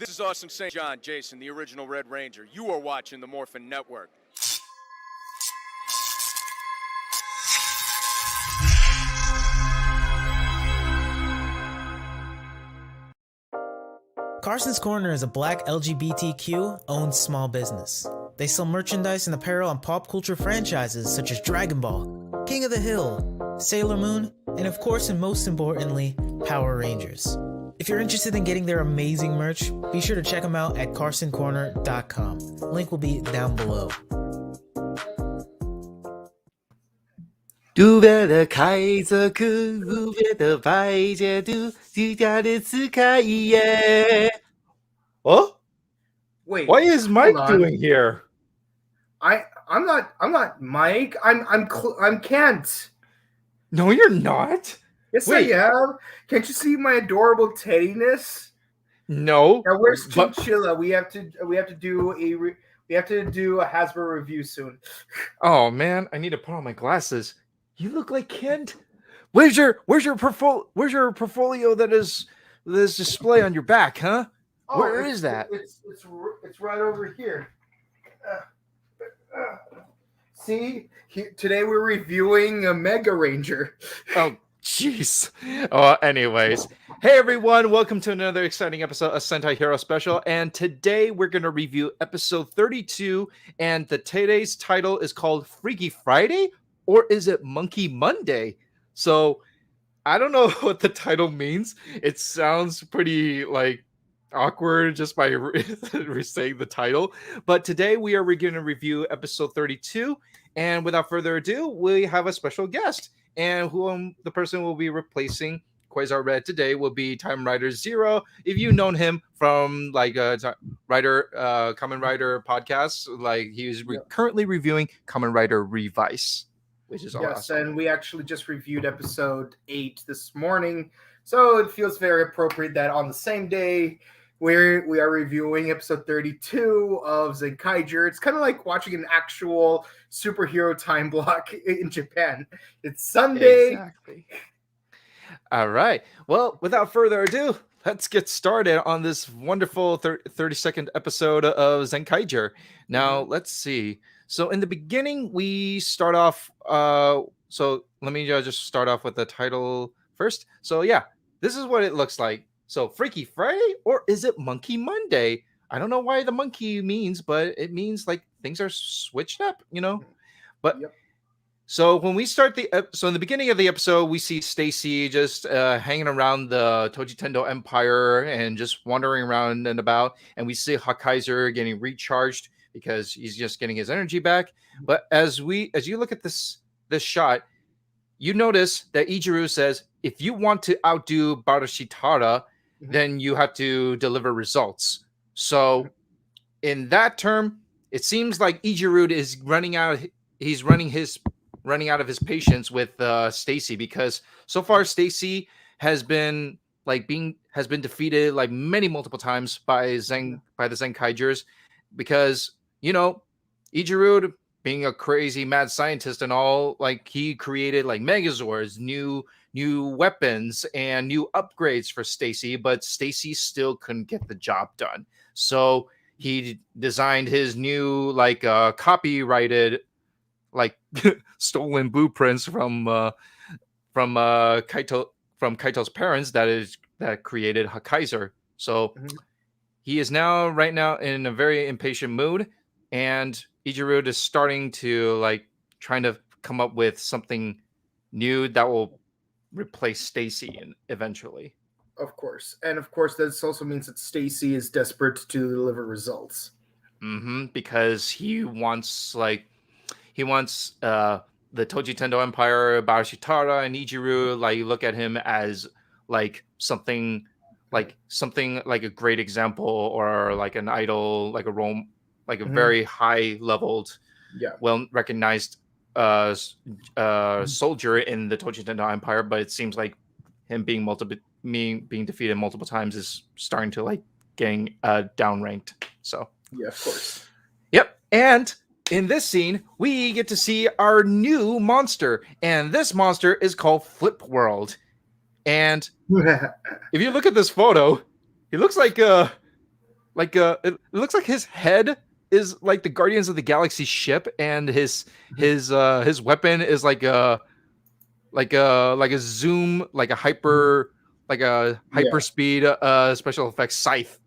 This is Austin St. John Jason, the original Red Ranger. You are watching the Morphin Network. Carson's Corner is a black LGBTQ-owned small business. They sell merchandise and apparel on pop culture franchises such as Dragon Ball, King of the Hill, Sailor Moon, and of course and most importantly, Power Rangers. If you're interested in getting their amazing merch, be sure to check them out at carsoncorner.com. Link will be down below. 杜别的开着课，杜别的排解读，自家的次开耶。Oh, Wait, what is Mike hold on. doing here? I'm not Mike. I'm Kent. No, you're not. Yes, Wait. I am. Can't you see my adorable teddiness? No. Now where's but- Chinchilla? We have to do a Hasbro review soon. Oh man, I need to put on my glasses. You look like Kent. Where's your portfolio that is this display on your back, huh? Where is that? It's right over here. See, today we're reviewing a Mega Ranger. Oh, jeez. Anyways. Hey, everyone. Welcome to another exciting episode of Sentai Hero Special. And today we're going to review episode 32. And today's title is called Freaky Friday? Or is it Monkey Monday? So, I don't know what the title means. It sounds pretty, awkward just by saying the title. But today we are going to review episode 32. And without further ado, we have a special guest. And the person will be replacing Quasar Red today will be Kamen Rider Zero. If you've known him from Kamen Rider podcasts, he's currently reviewing Kamen Rider Revice, which is yes, awesome. And we actually just reviewed episode 8 this morning, so it feels very appropriate that on the same day we are reviewing episode 32 of Zenkaiger. It's kind of like watching an actual superhero time block in Japan. It's Sunday. Exactly. All right. Well, without further ado, let's get started on this wonderful 32nd episode of Zenkaiger. Now, let's see. So in the beginning, we start off. So let me just start off with the title first. So yeah, this is what it looks like. So Freaky Friday, or is it Monkey Monday? I don't know why the monkey means, but it means things are switched up, But so when we start so in the beginning of the episode, we see Stacy just hanging around the Toji Tendo Empire and just wandering around and about, and we see Hakaiser getting recharged because he's just getting his energy back. But as you look at this shot, you notice that Ijiru says, if you want to outdo Barashitara, then you have to deliver results. So in that term, it seems like Ijiru is running out of his patience with Stacy, because so far Stacy has been defeated multiple times by the Zenkaigers, because Ijiru, being a crazy mad scientist and all, he created Megazords, new weapons and new upgrades for Stacy, but Stacy still couldn't get the job done. So he designed his new copyrighted stolen blueprints from Kaito's parents that created Hakaiser. So he is right now in a very impatient mood, and Ijiru is starting to trying to come up with something new that will replace Stacy eventually. Of course. And of course, this also means that Stacy is desperate to deliver results. Because he wants the Toji Tendo Empire, Barashitara, and Ijiru look at him as something like a great example, or an idol, a role, a very high leveled, well recognized soldier in the Toji Tendo Empire. But it seems like him being defeated multiple times is starting to getting downranked. So yeah, of course. Yep. And in this scene, we get to see our new monster, and this monster is called Flip World. And if you look at this photo, he looks like like it looks like his head is like the Guardians of the Galaxy ship, and his weapon is like a zoom, like a Yeah. hyperspeed special effects scythe.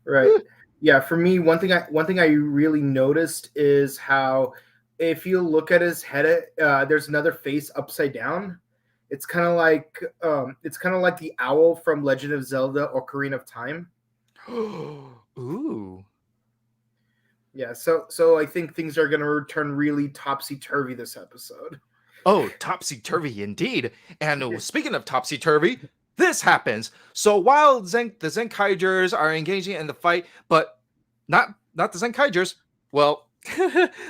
Right. Yeah, for me, one thing I really noticed is how if you look at his head, there's another face upside down. It's kind of like the owl from Legend of Zelda: Ocarina of Time. Ooh. Yeah, so I think things are gonna turn really topsy turvy this episode. Oh, topsy turvy indeed. And speaking of topsy turvy, this happens. So while the Zenkaigers are engaging in the fight, but not the Zenkaigers. Well,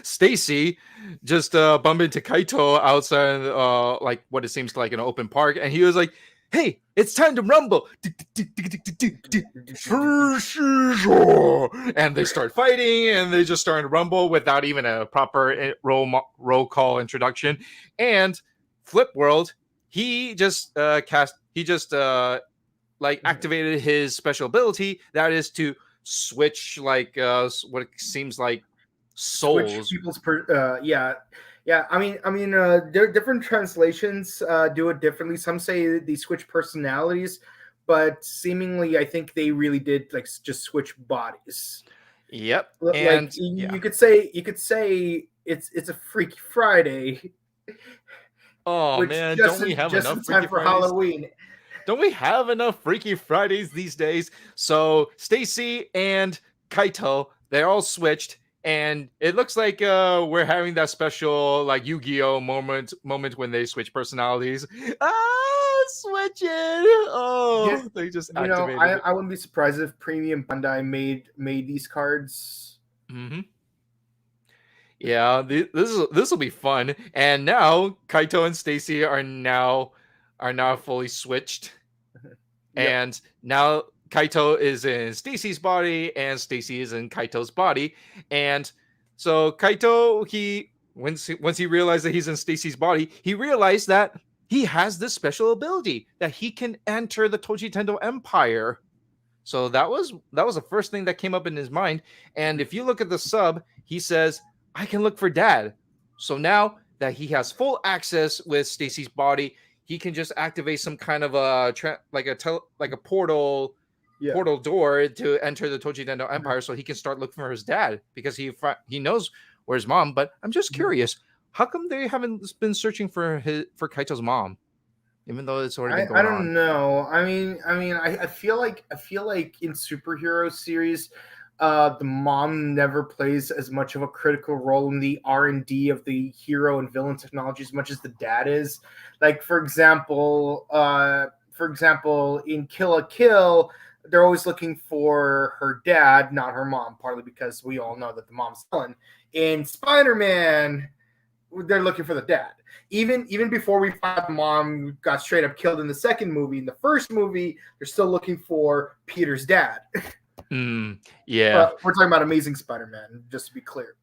Stacy just bumped into Kaito outside, like what it seems like an open park, and he was like, "Hey, it's time to rumble!" And they start fighting, and they just start to rumble without even a proper roll call introduction. And Flip World, he just activated his special ability, that is to switch what seems like Switch souls. people's yeah. There different translations do it differently. Some say they switch personalities, but seemingly, I think they really did like just switch bodies. Yep. Like And you could say it's a Freaky Friday, oh which man, just don't we in, have just enough in time Freaky for Fridays? Halloween. Don't we have enough Freaky Fridays these days? So Stacy and Kaito, they're all switched, and it looks like we're having that special like Yu-Gi-Oh moment when they switch personalities. Switching! Yeah, Oh, they just activated it. I wouldn't be surprised if Premium Bandai made these cards. Mm-hmm. Yeah, this will be fun. And now Kaito and Stacy are now fully switched. Yep. And now Kaito is in Stacy's body, and Stacy is in Kaito's body. And so Kaito, once he realized that he's in Stacy's body, he realized that he has this special ability that he can enter the Tochi Tendo Empire. So that was the first thing that came up in his mind. And if you look at the sub, he says, "I can look for Dad." So now that he has full access with Stacy's body, he can just activate some kind of a portal Yeah. portal door to enter the Tochi Tendo Empire, so he can start looking for his dad, because he knows where his mom. But I'm just curious, how come they haven't been searching for Kaito's mom, even though it's already been going I don't on? know. I feel like in superhero series, the mom never plays as much of a critical role in the R&D of the hero and villain technology as much as the dad is. Like for example, in Kill la Kill, they're always looking for her dad, not her mom, partly because we all know that the mom's villain. In Spider-Man, they're looking for the dad. Even before we find out the mom got straight up killed in the second movie, in the first movie, they're still looking for Peter's dad. Yeah. We're talking about Amazing Spider-Man, just to be clear.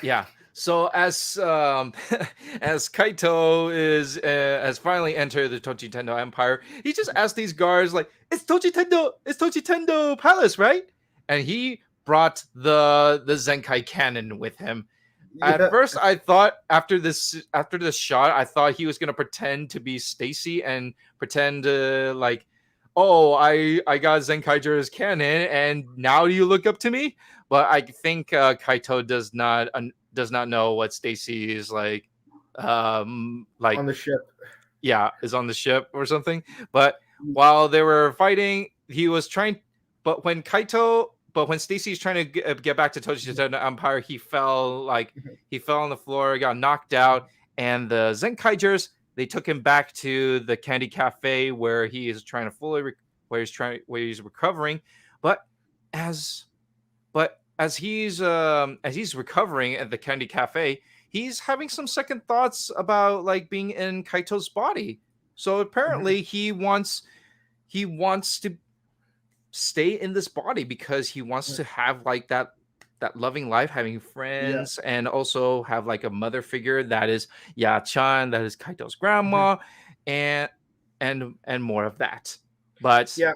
Yeah. So as as Kaito has finally entered the Tochi Tendo Empire, he just asked these guards like, it's Tochi Tendo Palace, right?" And he brought the Zenkai cannon with him. Yeah. At first, I thought after this shot, I thought he was gonna pretend to be Stacy and pretend like, "Oh, I got Zenkaiger's cannon, and now you look up to me." But I think Kaito does not know what Stacy is like On the ship. Yeah, is on the ship or something. But while they were fighting, he was trying. But when Stacy's trying to get back to Tochi Tendo Empire, he fell on the floor, got knocked out, and the Zenkaigers, they took him back to the Candy Cafe where he is trying to where he's recovering. But as he's recovering at the Candy Cafe, he's having some second thoughts about like being in Kaito's body. So apparently he wants to stay in this body because he wants to have like that loving life, having friends, and also have like a mother figure that is Ya-chan, that is Kaito's grandma, and more of that. But Yeah.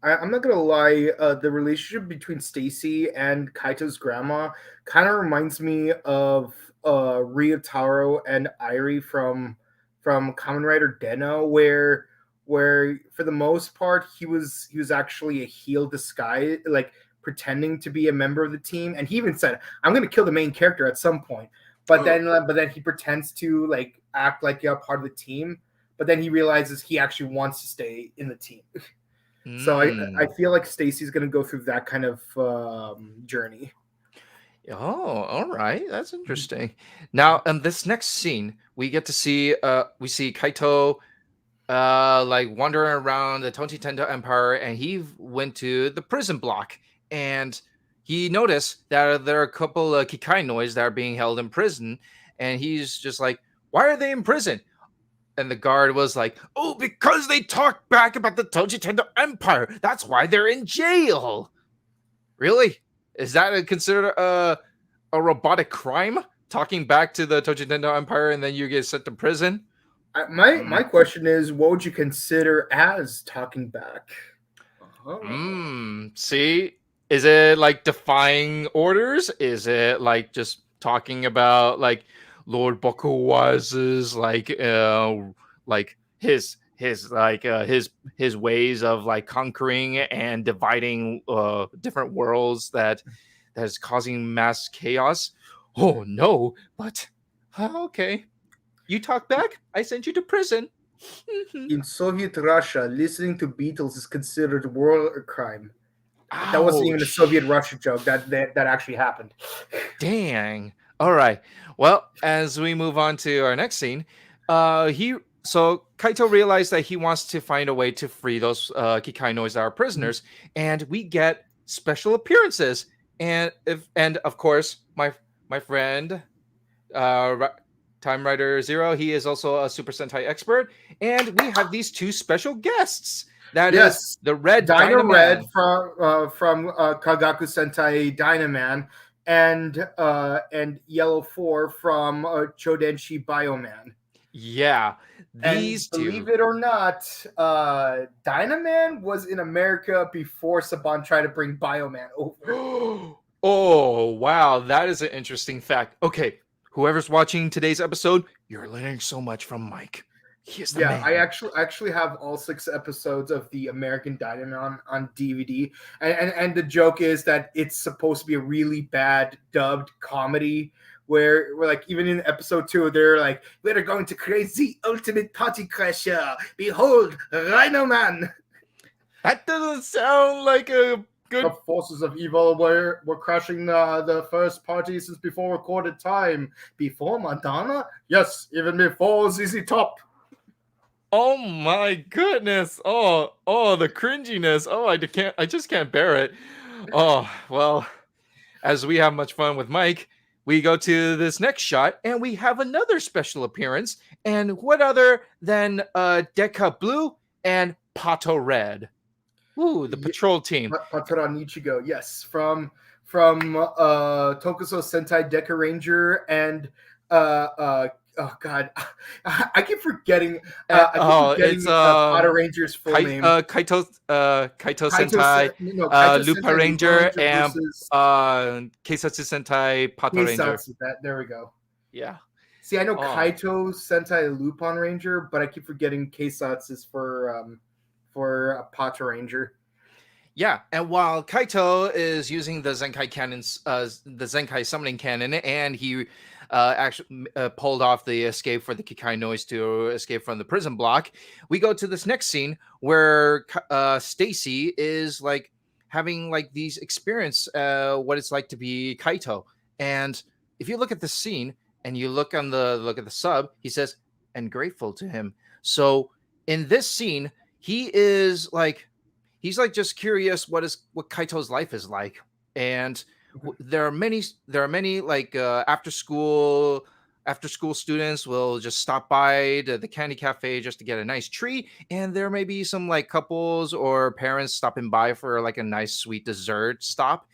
I'm not gonna lie. The relationship between Stacy and Kaito's grandma kind of reminds me of Ryotaro and Irie from Kamen Rider Deno, where for the most part he was actually a heel disguise, like pretending to be a member of the team, and he even said, "I'm gonna kill the main character at some point." But then he pretends to like act like a part of the team, but then he realizes he actually wants to stay in the team. So I Mm. feel like Stacy's gonna go through that kind of journey. Oh, all right. That's interesting. Now, in this next scene, we see Kaito like wandering around the Tonchi Tendo Empire, and he went to the prison block, and he noticed that there are a couple of Kikai noise that are being held in prison, and he's just like, why are they in prison? And the guard was like, oh, because they talked back about the Tonchi Tendo Empire. That's why they're in jail. Really? Is that considered a robotic crime? Talking back to the Tonchi Tendo Empire and then you get sent to prison? My question is, what would you consider as talking back? See, is it like defying orders? Is it like just talking about like Lord Bokuwa's like his ways of like conquering and dividing different worlds that is causing mass chaos? Oh no, but okay. You talk back, I sent you to prison. In Soviet Russia, listening to Beatles is considered a war crime. That wasn't even a Soviet Ouch. Russia joke. That actually happened. Dang. All right. Well, as we move on to our next scene, he so Kaito realized that he wants to find a way to free those Kikai Nois that are prisoners, and we get special appearances. And of course, my friend uh Time Rider Zero, he is also a Super Sentai expert, and we have these two special guests. That is Yes, the Red Dyna Red Dynaman. from Kagaku Sentai Dynaman, and Yellow 4 from Chodenshi Bioman. Yeah, And these believe two. it or not, Dynaman was in America before Saban tried to bring Bioman over. Oh, wow. That is an interesting fact. Okay. Whoever's watching today's episode, you're learning so much from Mike. He is the Yeah, I man. actually have all 6 episodes of the American Dynamon on DVD, and the joke is that it's supposed to be a really bad dubbed comedy. Where like even in episode 2, they're like, "We're going to create the ultimate party crasher. Behold, Rhino Man." That doesn't sound like a The good. forces of evil were crashing the first party since before recorded time. Before Madonna? Yes, even before ZZ Top. Oh my goodness. Oh, the cringiness. Oh, I just can't bear it. Oh, well, as we have much fun with Mike, we go to this next shot and we have another special appearance. And what other than Deca Blue and Pato Red? Ooh, the patrol team. Patora Nichigo, yes, from Tokuso Sentai Ranger and oh god, I keep forgetting It's Pato Ranger's full name. Kaito Sentai, Kaito Lupa Sentai Lupa Ranger, Ranger and versus Keisatsu Sentai Pato Ranger. Keisatsu. That there we go. Yeah. See, I know Oh, Kaito Sentai Lupin Ranger, but I keep forgetting Keisatsu is for Pato Ranger. yeah. And while Kaito is using the Zenkai cannons, the Zenkai summoning cannon, and he actually pulled off the escape for the Kikai Noise to escape from the prison block, we go to this next scene where Stacy is like having like these experience what it's like to be Kaito. And if you look at the scene and you look at the sub, he says, and grateful to him. So in this scene, he is like he's like just curious what Kaito's life is like, and there are many like after school students will just stop by the candy cafe just to get a nice treat, and there may be some like couples or parents stopping by for like a nice sweet dessert stop,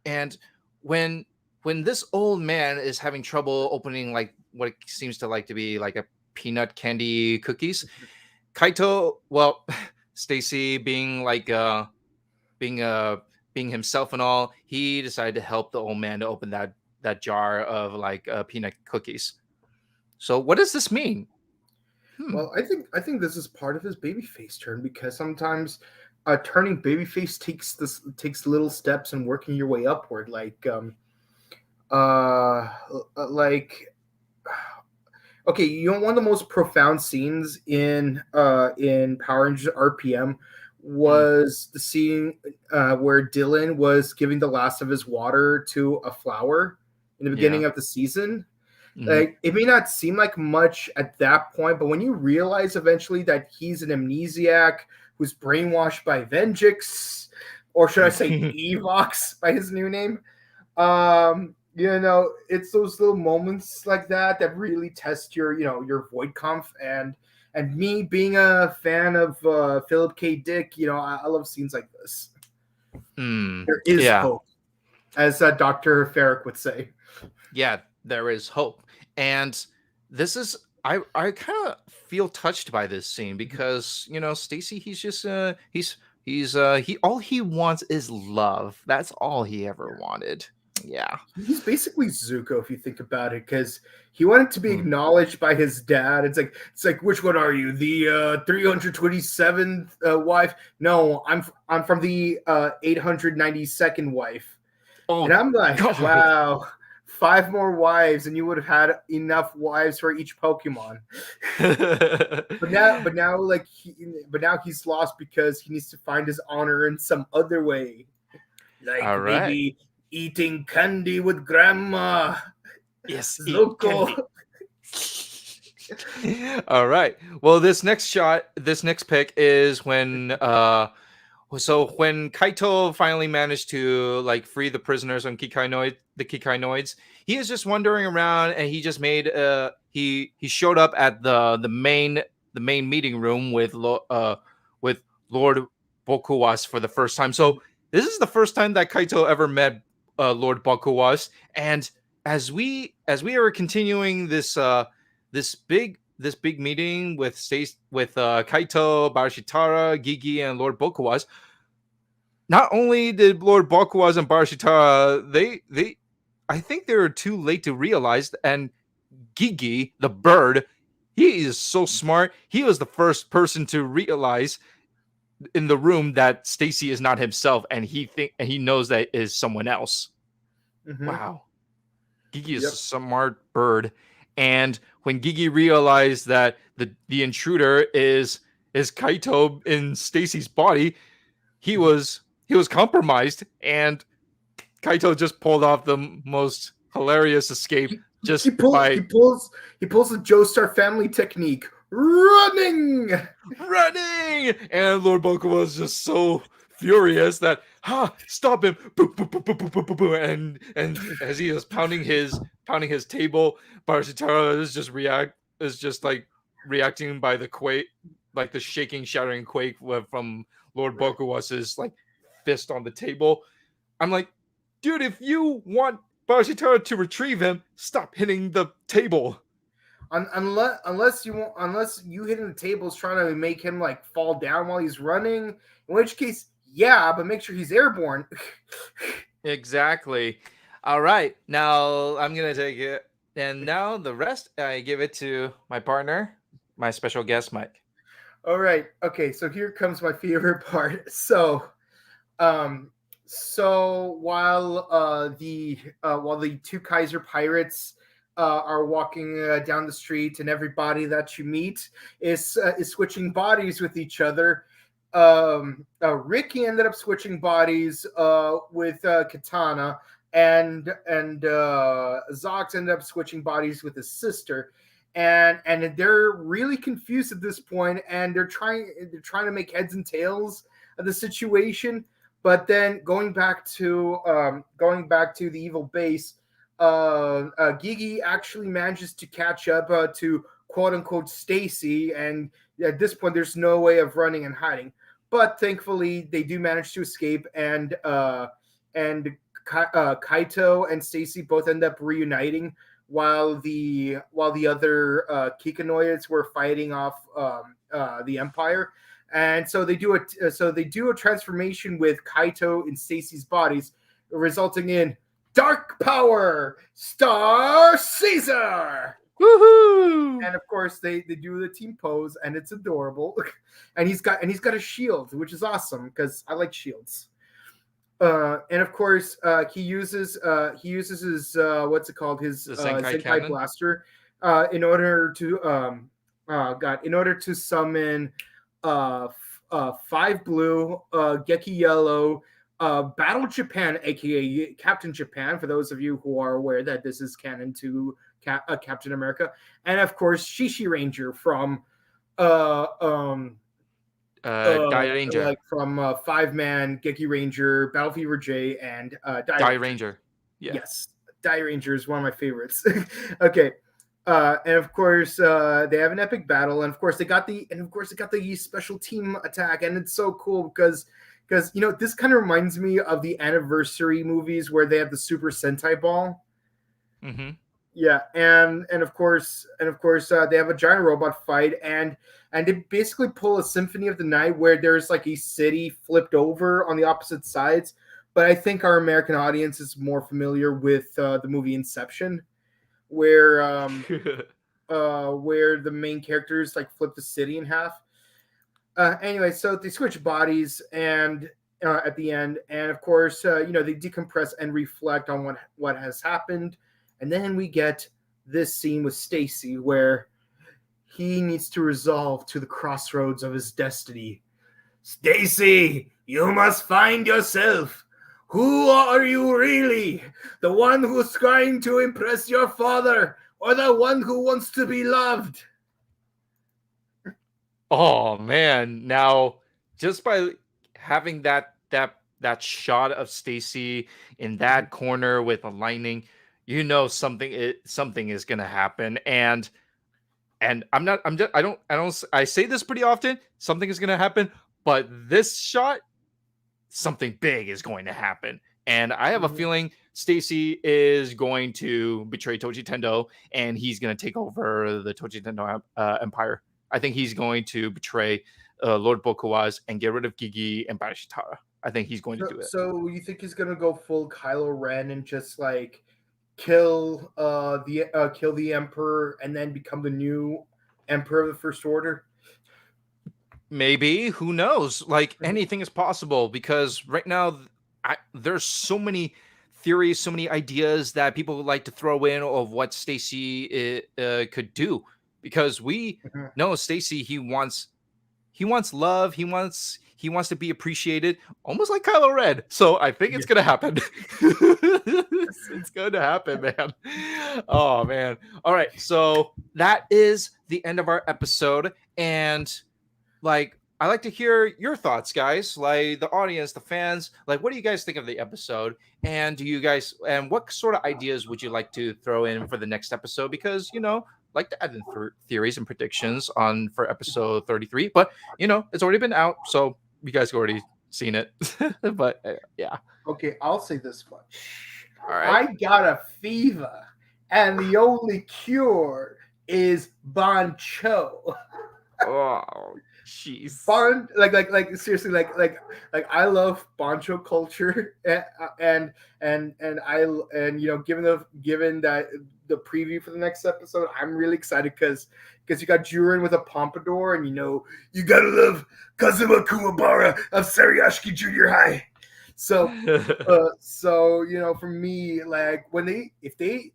and when when this old man is having trouble opening like what it seems to like to be like a peanut candy cookies, Kaito, well, Stacy being like being himself and all, he decided to help the old man to open that jar of like peanut cookies. So what does this mean? Well, I think this is part of his babyface turn, because sometimes turning babyface takes little steps and working your way upward. Like okay, one of the most profound scenes in Power Rangers RPM was the scene where Dylan was giving the last of his water to a flower in the beginning Yeah. of the season. Mhm. Like, it may not seem like much at that point, but when you realize eventually that he's an amnesiac who's brainwashed by Venjix, or should I say Evox by his new name, it's those little moments like that really test your void conf. And me being a fan of Philip K. Dick, I love scenes like this. There is Yeah. hope, as Dr. Farrick would say. Yeah, there is hope. And this is I kind of feel touched by this scene because, Stacy, he's just he all he wants is love. That's all he ever wanted. Yeah. He's basically Zuko if you think about it, because he wanted to be acknowledged by his dad. It's like which one are you? The 327th wife? No, I'm from the 892nd wife. Oh, and I'm like, God. wow, 5 more wives, and you would have had enough wives for each Pokemon. But now he's lost because he needs to find his honor in some other way, like All right. maybe eating candy with grandma. Yes, Zuko. All right. Well, this next pick is when when Kaito finally managed to like free the prisoners on the Kikai Noids, he is just wandering around, and he just made he showed up at the main meeting room with Lord Bokuwas for the first time. So this is the first time that Kaito ever met Lord Bokuwas, and as we are continuing this big meeting with Kaito, Barashitara, Gigi, and Lord Bokuwas. Not only did Lord Bokuwas and Barashitara, they I think they were too late to realize, and Gigi, the bird, he is so smart. He was the first person to realize in the room that Stacy is not himself, and he knows that is someone else. Mhm. Wow. Gigi is a smart bird. And when Gigi realized that the intruder is Kaito in Stacy's body, he was compromised, and Kaito just pulled off the most hilarious escape. He pulls the Joestar family technique. Running! And Lord Boku was just so furious that stop him! Boop, boop, boop, boop, boop, boop, boop, boop. And as he is pounding his table, Barashitara is just like reacting by the quake, like the shaking, shattering quake from Lord Bokuwas's like fist on the table. I'm like, dude, if you want Barashitara to retrieve him, stop hitting the table. Unless you hitting the table is trying to make him like fall down while he's running, in which case, yeah, but make sure he's airborne. Exactly. All right, now I'm gonna take it, and now the rest I give it to my partner, my special guest, Mike. All right. Okay. So here comes my favorite part. So while the two Kaiser pirates are walking down the street, and everybody that you meet is switching bodies with each other, Ricky ended up switching bodies with Katana, and Zox ended up switching bodies with his sister. And they're really confused at this point, and they're trying to make heads and tails of the situation. But then going back to the evil base, Gigi actually manages to catch up to quote unquote Stacy, and at this point there's no way of running and hiding. But thankfully they do manage to escape, and Kaito and Stacy both end up reuniting, while the other Kikanoids were fighting off the Empire. And so they do a transformation with Kaito and Stacy's bodies, resulting in Dark Power Star Caesar. Woohoo! And of course they do the team pose, and it's adorable. And he's got a shield, which is awesome because I like shields. And of course he uses his what's it called, his Zenkai blaster in order to summon 5 blue, Geki yellow, Battle Japan, aka Captain Japan, for those of you who are aware that this is canon to Captain America, and of course Shishi Ranger from Die Ranger, like from 5-man Geki Ranger, Battle Fever J, and Die Ranger. Yeah. Yes, Die Ranger is one of my favorites. Okay. And of course, they have an epic battle, and of course they got the special team attack, and it's so cool because this kind of reminds me of the anniversary movies where they have the Super Sentai Ball. Mm-hmm. Yeah, and of course they have a giant robot fight, and they basically pull a Symphony of the Night where there's like a city flipped over on the opposite sides. But I think our American audience is more familiar with the movie Inception, where the main characters like flip the city in half. Anyway, so they switch bodies and at the end, and of course they decompress and reflect on what has happened, and then we get this scene with Stacy where he needs to resolve to the crossroads of his destiny. Stacy, you must find yourself. Who are you really? The one who's trying to impress your father, or the one who wants to be loved? Oh man! Now, just by having that shot of Stacy in that corner with a lightning, something is gonna happen. And I say this pretty often. Something is gonna happen, but this shot, something big is going to happen. And I have a feeling Stacy is going to betray Toji Tendo, and he's going to take over the Toji Tendo empire. I think he's going to betray Lord Bokuaz and get rid of Gigi and Barishitara. I think he's going to do it. So you think he's going to go full Kylo Ren and just like kill the Emperor and then become the new Emperor of the First Order? Maybe. Who knows? Like, anything is possible, because right now there's so many theories, so many ideas that people would like to throw in of what Stacy could do, because we know Stacy, he wants love, he wants to be appreciated, almost like Kylo Ren. So I think it's gonna happen. It's going to happen, man. Oh man. All right, so that is the end of our episode, and like, I like to hear your thoughts, guys, like the audience, the fans. Like, what do you guys think of the episode? And what sort of ideas would you like to throw in for the next episode? Because, like to add in theories and predictions for episode 33. But, it's already been out, so you guys have already seen it. But, yeah. Okay, I'll say this much. All right. I got a fever, and the only cure is Bancho. Oh, jeez. Seriously, like I love Bancho culture, and given that the preview for the next episode, I'm really excited because you got Jurin with a pompadour, and you gotta love Kazuma Kuwabara of Sariyashiki Junior High. So for me, like if they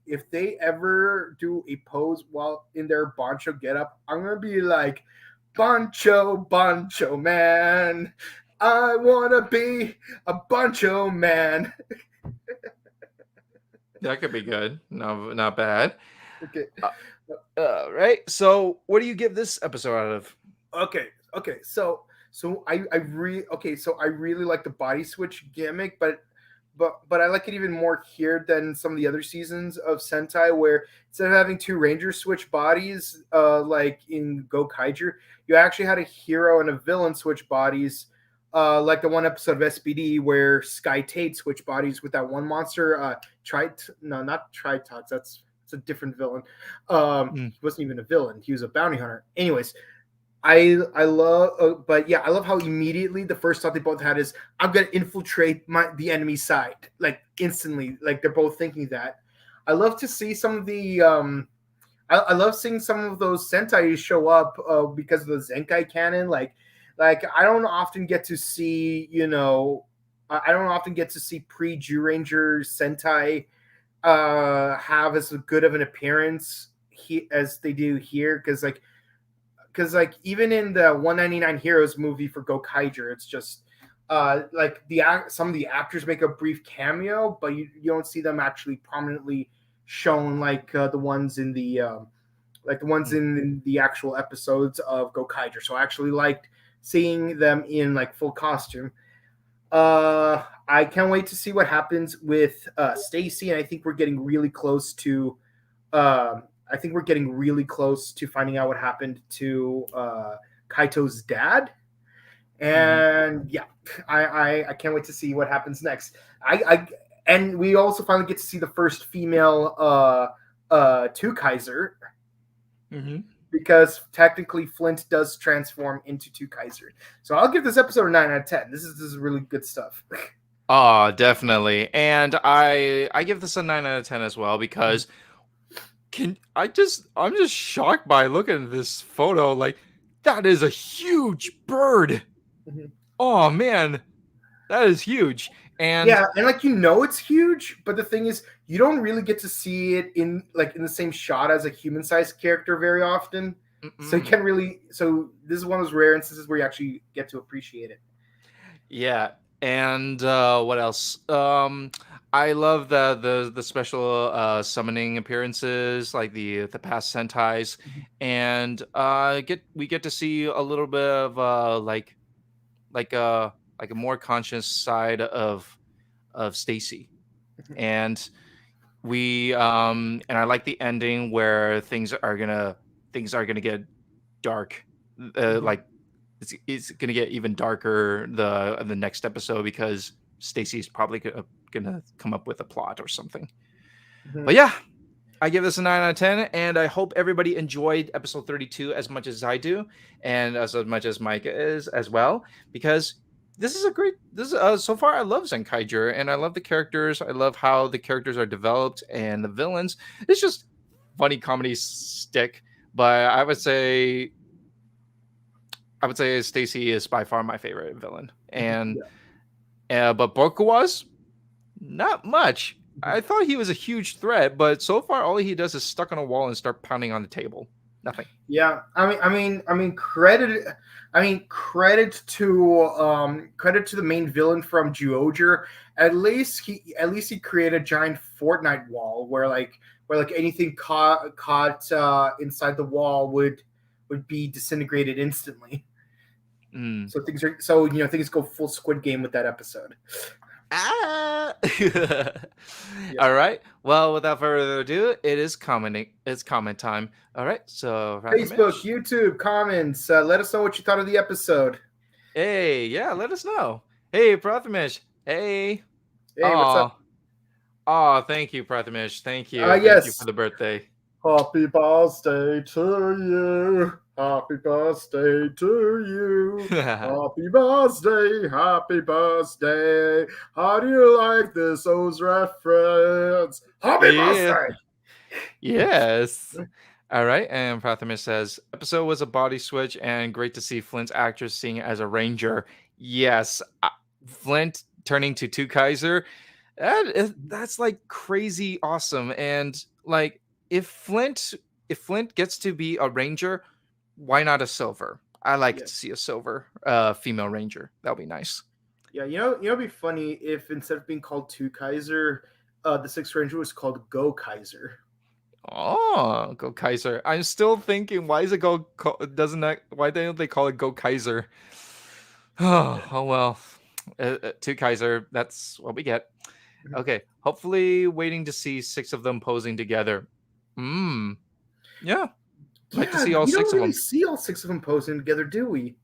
ever do a pose while in their Bancho getup, I'm gonna be like, Bancho man, I wanna be a Bancho man. That could be good. No, not bad. Okay. Right. So, what do you give this episode out of? Okay. So I really like the body switch gimmick, but I like it even more here than some of the other seasons of Sentai, where instead of having 2 Rangers switch bodies, like in Gokaiger, you actually had a hero and a villain switch bodies, like the one episode of SPD where Sky Tate switched bodies with that one monster, not Tritox, that's a different villain. He wasn't even a villain, he was a bounty hunter. Anyways, I love, but yeah, I love how immediately the first thought they both had is, I'm gonna infiltrate the enemy side, like instantly, like they're both thinking that. I love to see some of the I love seeing some of those Sentai show up because of the Zenkai canon. Like I don't often get to see, I don't often get to see pre-Ranger Sentai have as good of an appearance as they do here, because even in the 199 Heroes movie for Gokaiger, it's just like some of the actors make a brief cameo, but you don't see them actually prominently shown like the ones in the in the actual episodes of Gokaiger. So I actually liked seeing them in like full costume. I can't wait to see what happens with Stacy, and I think we're getting really close to. Finding out what happened to Kaito's dad, and yeah, I can't wait to see what happens next. And we also finally get to see the first female Two Kaiser, because technically Flint does transform into Two Kaiser. So I'll give this episode a 9 out of 10. This is really good stuff. Oh, definitely. And I give this a 9 out of 10 as well, because I'm just shocked by looking at this photo. Like, that is a huge bird. Oh man, that is huge. And yeah, and like it's huge, but the thing is, you don't really get to see it in the same shot as a human-sized character very often. So you can't really. So this is one of those rare instances where you actually get to appreciate it. Yeah, and what else? I love the special summoning appearances, like the past Sentais, and we get to see a little bit of like a more conscious side of Stacy, and and I like the ending where things are gonna get dark, like it's gonna get even darker the next episode, because Stacy's probably gonna come up with a plot or something. But yeah, I give this a 9 out of 10, and I hope everybody enjoyed episode 32 as much as I do, and as much as Mike is as well, because this is so far I love Zenkaiger, and I love the characters. I love how the characters are developed, and the villains. It's just funny comedy stick, but I would say Stacy is by far my favorite villain, and but Bokuwa's not much. I thought he was a huge threat, but so far all he does is stuck on a wall and start pounding on the table. Nothing. Yeah, I mean, credit to the main villain from Zyuohger. At least he created a giant Fortnite wall where anything caught inside the wall would be disintegrated instantly. So things go full Squid Game with that episode. All right. Well, without further ado, it's comment time. All right. So Facebook, YouTube, comments. Let us know what you thought of the episode. Hey, yeah, let us know. Hey, Prathamish. Hey. What's up? Oh, thank you, Prathamish. Thank you. Yes. Thank you for the birthday. Happy birthday to you. Happy birthday to you. Happy birthday. Happy birthday. How do you like this O's reference? Happy birthday. Yes. All right. And Prathamish says, episode was a body switch, and great to see Flint's actress sing as a ranger. Yes. Flint turning to Two Kaiser. That's like crazy awesome. And like, if Flint gets to be a ranger, why not a silver? I like to see a silver female ranger. That'll be nice. Yeah, it'd be funny if instead of being called Two Kaiser, the Sixth Ranger was called Go Kaiser. Oh, Go Kaiser. I'm still thinking, why is it why don't they call it Go Kaiser? Oh well. Two Kaiser, that's what we get. Okay, hopefully waiting to see 6 of them posing together. Yeah. Like to see all 6 of them. See all 6 of them posing together, do we?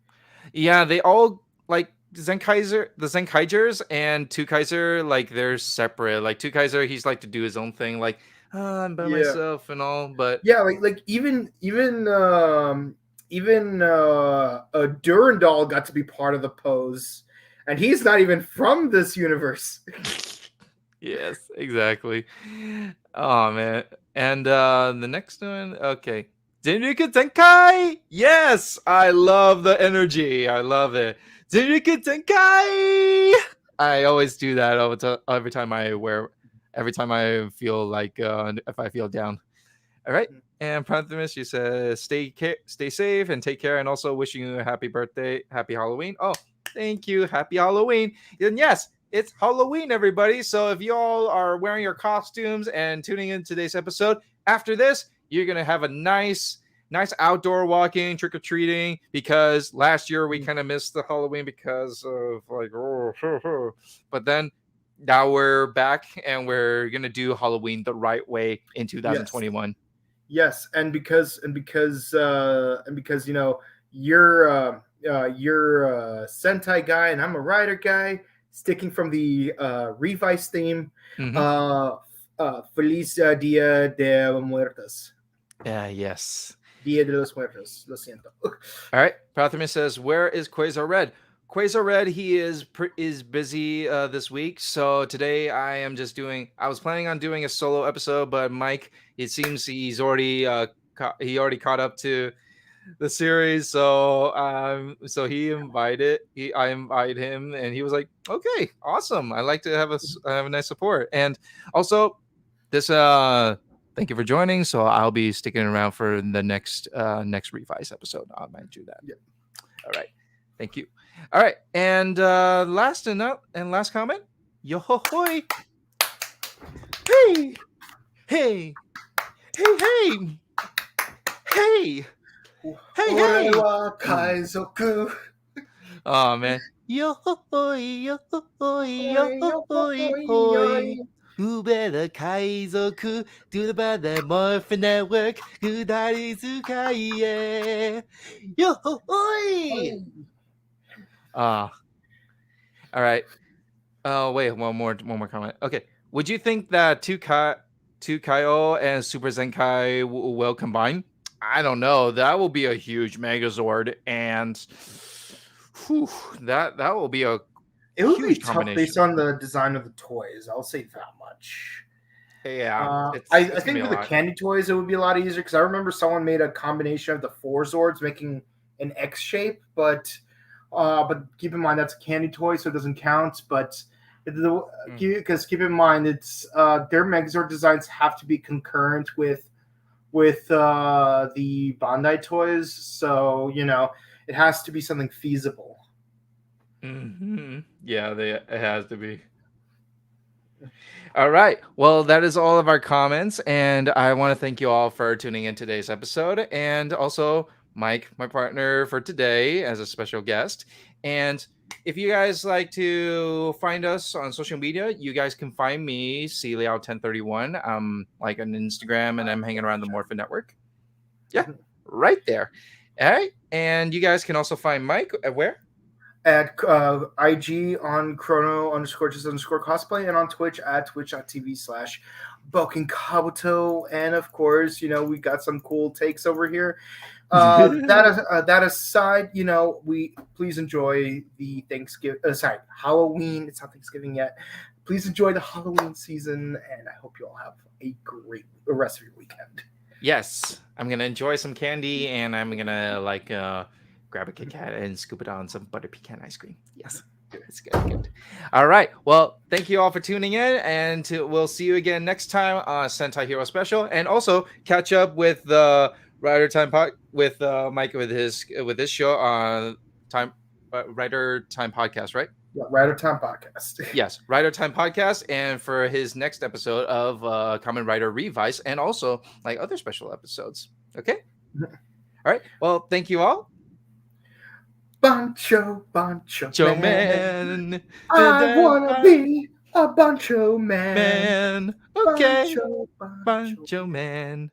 Yeah, they all like the Zenkaigers and Two Kaiser, like they're separate. Like Two Kaiser, he's like to do his own thing, like I'm by myself and all. But yeah, even Durandal got to be part of the pose, and he's not even from this universe. Yes, exactly. Oh man. And the next one, okay. Zenriku Tenkai! Yes! I love the energy. I love it. Zenriku Tenkai! I always do that every time every time I feel like if I feel down. All right. And Pronthimus, you said stay safe and take care, and also wishing you a happy birthday, happy Halloween. Oh, thank you, happy Halloween. And yes, it's Halloween, everybody. So if you all are wearing your costumes and tuning in today's episode, after this, you're gonna have a nice outdoor walking, trick or treating. Because last year we kind of missed the Halloween because of like, but then now we're back and we're gonna do Halloween the right way in 2021. Yes, and because you know you're a Sentai guy and I'm a Rider guy, sticking from the Revice theme. Feliz Dia de Muertos. Yes. Dia de los Muertos. Lo siento. All right. Prothemy says, "Where is Quasar Red?" Quasar Red, he is busy this week. So today I was planning on doing a solo episode, but Mike, it seems he's already caught up to the series. So I invite him, and he was like, "Okay, awesome. I like to have a nice support." And also this thank you for joining. So I'll be sticking around for the next Revise episode. I'll mind you that. Yeah. All right. Thank you. All right. And last comment. Yo ho hoi. Hey. Hey. Hey, hey. Hey. Hey, hey. Kaizoku. Oh man. Yo ho hoi, yo ho hoi, yo ho hoi, hoi. Ubera Kaizoku, do the Morphin Network, Kudari Zukai, yo hoi! All right. Oh wait, one more comment. Okay, would you think that two Kaio and Super Zenkai will combine? I don't know. That will be a huge Megazord, and that will be a It would be huge tough combination. based on the design of the toys. I'll say that much. Yeah, I think with the candy toys it would be a lot easier because I remember someone made a combination of the four Zords making an X shape, but keep in mind that's a candy toy, so it doesn't count. But because keep in mind it's their Megazord designs have to be concurrent with the Bandai toys, so you know it has to be something feasible. Yeah, it has to be. All right. Well, that is all of our comments, and I want to thank you all for tuning in today's episode, and also Mike, my partner for today, as a special guest. And if you guys like to find us on social media, you guys can find me, CLeao1031. I'm like on Instagram, and I'm hanging around the Morphin Network. Yeah, right there. All right. And you guys can also find Mike at where? At IG on chrono_just_cosplay and on Twitch at twitch.tv/Boken Kabuto. And of course, you know, we got some cool takes over here. That aside, you know, we please enjoy the Halloween. It's not Thanksgiving yet. Please enjoy the Halloween season, and I hope you all have a great rest of your weekend. Yes, I'm gonna enjoy some candy, and I'm gonna grab a Kit Kat and scoop it on some butter pecan ice cream. Yes, it's good. All right. Well, thank you all for tuning in, and we'll see you again next time on Sentai Hero Special, and also catch up with the Rider Time with Mike with his show on Rider Time Podcast, right? Yeah, Rider Time Podcast. Yes, Rider Time Podcast, and for his next episode of Kamen Rider Revise, and also like other special episodes. Okay. All right. Well, thank you all. Bancho man. I wanna be a Bancho man. Okay. Bancho man.